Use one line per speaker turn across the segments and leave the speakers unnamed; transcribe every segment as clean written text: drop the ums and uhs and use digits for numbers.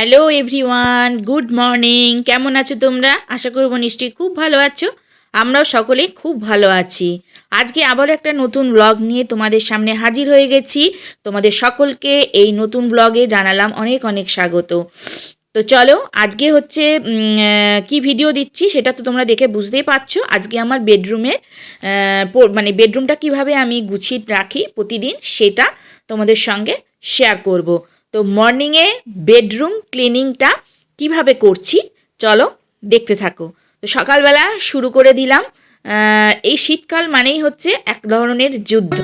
Hello everyone, good morning. কেমন আছো তোমরা? আশা করব নিশ্চয়ই খুব ভালো আছো। আমরাও সকলেই খুব ভালো আছি। আজকে আবারও একটা নতুন ব্লগ নিয়ে তোমাদের সামনে হাজির হয়ে গেছি। তোমাদের সকলকে এই নতুন ব্লগে জানালাম অনেক অনেক স্বাগত। তো চলো, আজকে হচ্ছে কি ভিডিও দিচ্ছি সেটা তো তোমরা দেখে বুঝতেই পারছো। আজকে আমার বেডরুমের মানে বেডরুমটা কিভাবে আমি গুছিয়ে রাখি প্রতিদিন সেটা তোমাদের সঙ্গে শেয়ার করব। তো মর্নিংয়ে বেডরুম ক্লিনিংটা কিভাবে করছি চলো দেখতে থাকো। তো সকালবেলা শুরু করে দিলাম। এই শীতকাল মানেই হচ্ছে এক ধরনের যুদ্ধ।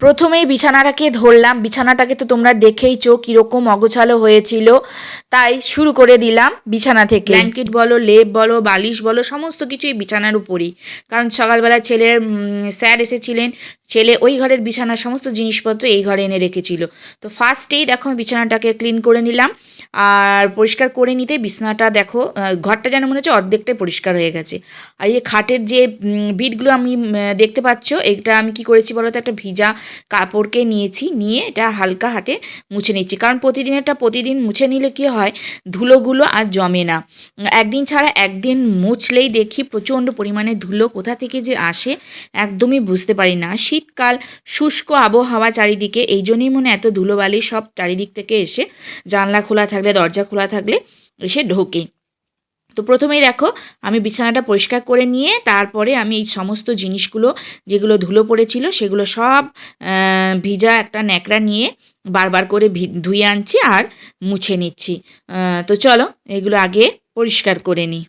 প্রথমেই বিছানাটাকে ধরলাম। বিছানাটাকে তো তোমরা দেখেইছো কীরকম অগোছালো হয়েছিল, তাই শুরু করে দিলাম বিছানা থেকে। ব্ল্যাঙ্কেট বলো, লেপ বলো, বালিশ বলো, সমস্ত কিছুই বিছানার উপরই। কারণ সকালবেলা ছেলের স্যার এসেছিলেন, ছেলে ওই ঘরের বিছানার সমস্ত জিনিসপত্র এই ঘরে এনে রেখেছিল। তো ফার্স্টেই দেখো বিছানাটাকে ক্লিন করে নিলাম। আর পরিষ্কার করে নিতে বিছানাটা দেখো, ঘরটা যেন মনে হচ্ছে অর্ধেকটাই পরিষ্কার হয়ে গেছে। আর এই খাটের যে বিটগুলো আমি দেখতে পাচ্ছ, এটা আমি কি করেছি বলো তো, একটা ভিজা কাপড়কে নিয়েছি, নিয়ে এটা হালকা হাতে মুছে নিচ্ছি। কারণ প্রতিদিন মুছে নিলে কি হয়, ধুলোগুলো আর জমে না। একদিন ছাড়া একদিন মুছলেই দেখি প্রচণ্ড পরিমাণে ধুলো কোথা থেকে যে আসে একদমই বুঝতে পারি না। শীতকাল, শুষ্ক আবহাওয়া চারিদিকে, এই জন্যই মনে এত ধুলোবালি সব চারিদিক থেকে এসে জানলা খোলা থাকলে, দরজা খোলা থাকলে এসে ঢোকে। তো প্রথমেই দেখো আমি বিছানাটা পরিষ্কার করে নিয়ে তারপরে আমি এই সমস্ত জিনিসগুলো যেগুলো ধুলো পড়েছিল সেগুলো সব ভিজা একটা ন্যাকড়া নিয়ে বারবার করে ধুয়ে আনছি আর মুছে নিচ্ছি। তো চলো এগুলো আগে পরিষ্কার করে নিই।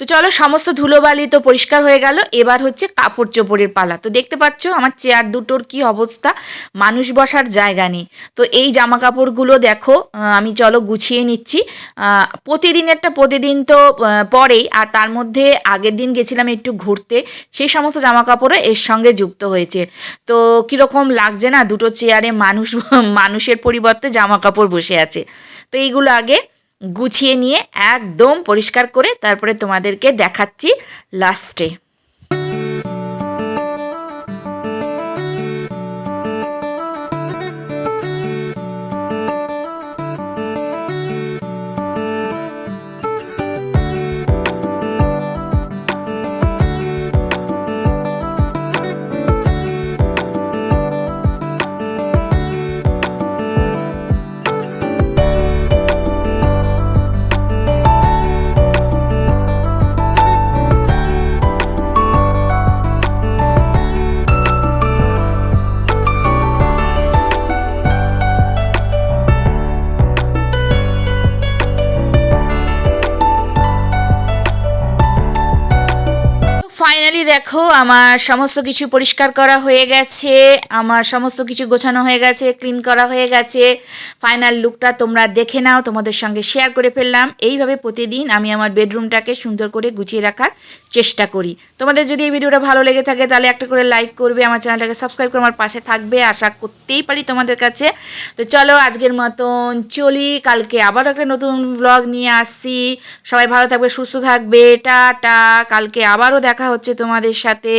তো চলো, সমস্ত ধুলোবালি তো পরিষ্কার হয়ে গেল। এবার হচ্ছে কাপড় চোপড়ের পালা। তো দেখতে পাচ্ছ আমার চেয়ার দুটোর কি অবস্থা, মানুষ বসার জায়গা নেই। তো এই জামা কাপড়গুলো দেখো আমি চলো গুছিয়ে নিচ্ছি। প্রতিদিনেরটা প্রতিদিন তো পরেই, আর তার মধ্যে আগের দিন গেছিলাম একটু ঘুরতে, সেই সমস্ত জামা কাপড়ও এর সঙ্গে যুক্ত হয়েছে। তো কীরকম লাগছে না, দুটো চেয়ারে মানুষের পরিবর্তে জামা কাপড় বসে আছে। তো এইগুলো আগে গুছিয়ে নিয়ে একদম পরিষ্কার করে তারপরে তোমাদেরকে দেখাচ্ছি লাস্টে। ফাইনালি দেখো আমার সমস্ত কিছু পরিষ্কার করা হয়ে গেছে, আমার সমস্ত কিছু গোছানো হয়ে গেছে, ক্লিন করা হয়ে গেছে। ফাইনাল লুকটা তোমরা দেখে নাও, তোমাদের সঙ্গে শেয়ার করে ফেললাম। এইভাবে প্রতিদিন আমি আমার বেডরুমটাকে সুন্দর করে গুছিয়ে রাখার চেষ্টা করি। তোমাদের যদি এই ভিডিওটা ভালো লেগে থাকে তাহলে একটা করে লাইক করবে, আমার চ্যানেলটাকে সাবস্ক্রাইব করে আমার পাশে থাকবে, আশা করতেই পারি তোমাদের কাছে। তো চলো আজকের মতন চলি, কালকে আবার একটা নতুন ব্লগ নিয়ে আসছি। সবাই ভালো থাকবে, সুস্থ থাকবে, টাটা। কালকে আবারও দেখা হচ্ছে তোমাদের সাথে।